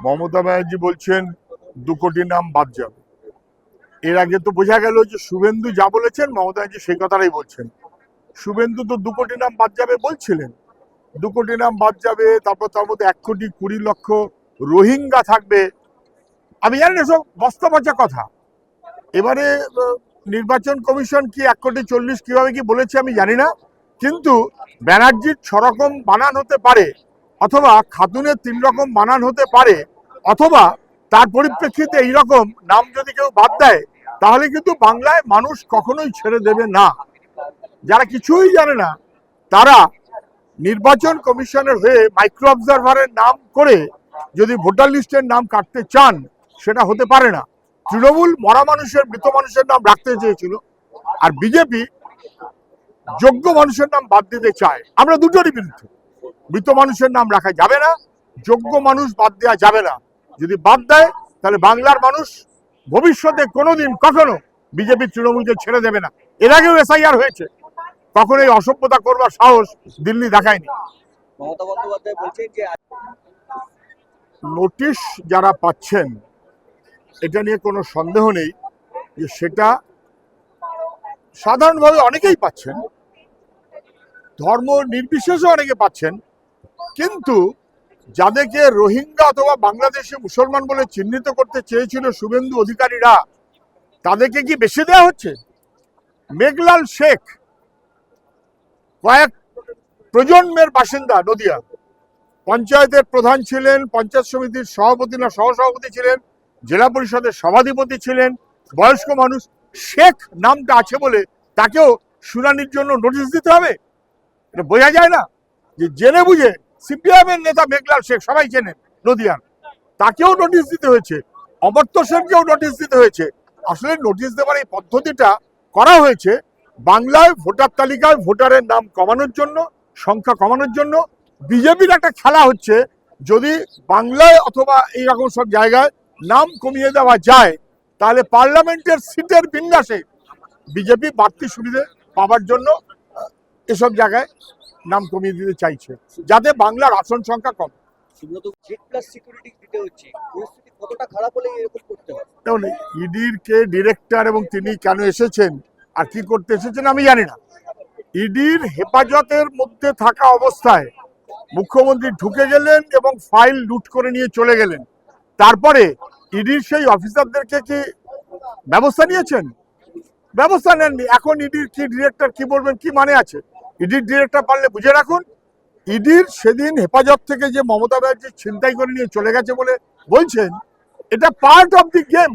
মমতা ব্যানার্জি বলছেন 2 কোটি নাম বাদ যাবে। এর আগে তো বোঝা গেল যে শুভেন্দু যা বলেছেন মমতা ব্যানার্জি সেই কথাটাই বলছেন। শুভেন্দু তো 2 কোটি নাম বাদ যাবে বলছিলেন, 2 কোটি নাম বাদ যাবে, তারপর তার মধ্যে 1,20,00,000 রোহিঙ্গা থাকবে। আমি জানি না, সব বস্তা পচা কথা। এবারে নির্বাচন কমিশন কি 1,40,00,000 কিভাবে কি বলেছে আমি জানি না, কিন্তু ব্যানার্জির 6 রকম বানান হতে পারে, অথবা খাতুনের 3 রকম বানান হতে পারে, অথবা তার পরিপ্রেক্ষিতে এইরকম নাম যদি কেউ বাদ দেয় তাহলে কিন্তু বাংলায় মানুষ কখনোই ছেড়ে দেবে না। যারা কিছুই জানে না তারা নির্বাচন কমিশনের হয়ে মাইক্রো অবজারভারের নাম করে যদি ভোটার লিস্টের নাম কাটতে চান সেটা হতে পারে না। তৃণমূল মরা মানুষের, মৃত মানুষের নাম রাখতে চেয়েছিল, আর বিজেপি যোগ্য মানুষের নাম বাদ দিতে চায়। আমরা দুটোরই বিরুদ্ধে। মৃত মানুষের নাম রাখা যাবে না, যোগ্য মানুষ বাদ দেওয়া যাবে না। যদি বাদ দেয় তাহলে বাংলার মানুষ ভবিষ্যতে কোনোদিন কখনো বিজেপি তৃণমূলকে ছেড়ে দেবে না। এর আগেও এসআইআর হয়েছে, তখন এই অসভ্যতা করবার সাহস দিল্লি দেখায়নি। মমতা বন্দ্যোপাধ্যায় বলছেন যে নোটিশ যারা পাচ্ছেন এটা নিয়ে কোনো সন্দেহ নেই যে সেটা সাধারণভাবে অনেকেই পাচ্ছেন, ধর্ম নির্বিশেষে অনেকে পাচ্ছেন, কিন্তু যাদেরকে রোহিঙ্গা অথবা বাংলাদেশি মুসলমান বলে চিহ্নিত করতে চেয়েছিল শুভেন্দু অধিকারীরা, তাদেরকে কি বেশি দেওয়া হচ্ছে? মেঘলাল শেখ কয়েক প্রজন্মের বাসিন্দা, নদিয়া পঞ্চায়েতের প্রধান ছিলেন, পঞ্চায়েত সমিতির সভাপতি না সহসভাপতি ছিলেন, জেলা পরিষদের সভাধিপতি ছিলেন, বয়স্ক মানুষ। শেখ নামটা আছে বলে তাকেও শুনানির জন্য নোটিশ দিতে হবে? এটা বোঝা যায় না যে জেনে বুঝে সিপিআইএম এর নেতা মেঘলাল শেখ, সবাই চেনেন নদিয়ার, তাকেও নোটিশ দিতে হয়েছে, অমর্ত্য সেনকেও নোটিশ দিতে হয়েছে। আসলে নোটিশ দেওয়ার এই পদ্ধতিটা করা হয়েছে বাংলায় ভোটার তালিকায় ভোটারের নাম কমানোর জন্য, সংখ্যা কমানোর জন্য। বিজেপির একটা খেলা হচ্ছে, যদি বাংলায় অথবা এইরকম সব জায়গায় নাম কমিয়ে দেওয়া যায় তাহলে পার্লামেন্টের সিটের বিন্যাসে বিজেপি বাড়তি সুবিধে পাওয়ার জন্য এসব জায়গায় নাম কমিয়ে দিতে চাইছে, যাতে বাংলার আসন সংখ্যা কম। সুব্রত Z+ সিকিউরিটি দিতে হচ্ছে, পরিস্থিতি কতটা খারাপ হলে এরকম করতে হবে? দেখুন, ইডির কে ডিরেক্টর এবং তিনি কেন এসেছেন আর কি করতে এসেছেন আমি জানি না। ইডির হেফাজতের মধ্যে থাকা অবস্থায় মুখ্যমন্ত্রী ঢুকে গেলেন এবং ফাইল লুট করে নিয়ে চলে গেলেন, তারপরে ইডির সেই অফিসারদেরকে কি ব্যবস্থা নিয়েছেন? ব্যবস্থা নেননি। এখন ইডির কি ডিরেক্টর কি বলবেন, কি মানে আছে? ইডির ডিরেক্টর পারলে বুঝে রাখুন, ইডির সেদিন হেফাজত থেকে যে মমতা ব্যানার্জি ছিনতাই করে নিয়ে চলে গেছে বলে বলছেন, এটা পার্ট অফ দি গেম।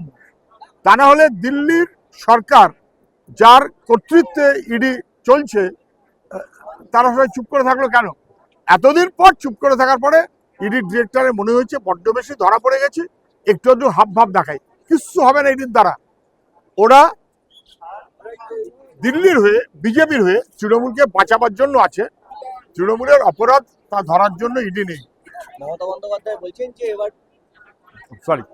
তা না হলে দিল্লির সরকার, যার কর্তৃত্বে ইডি চলছে, তারা সবাই চুপ করে থাকলো কেন? এতদিন পর চুপ করে থাকার পরে ইডির ডিরেক্টরের মনে হয়েছে বড্ড বেশি ধরা পড়ে গেছে, একটু একটু হাব ভাব দেখায়। কিচ্ছু হবে না ইডির দ্বারা। ওরা দিল্লির হয়ে, বিজেপির হয়ে তৃণমূলকে বাঁচাবার জন্য আছে, তৃণমূলের অপরাধ তা ধরার জন্য ইডি নেই। মমতা বন্দ্যোপাধ্যায় বলছেন যে এবার সরি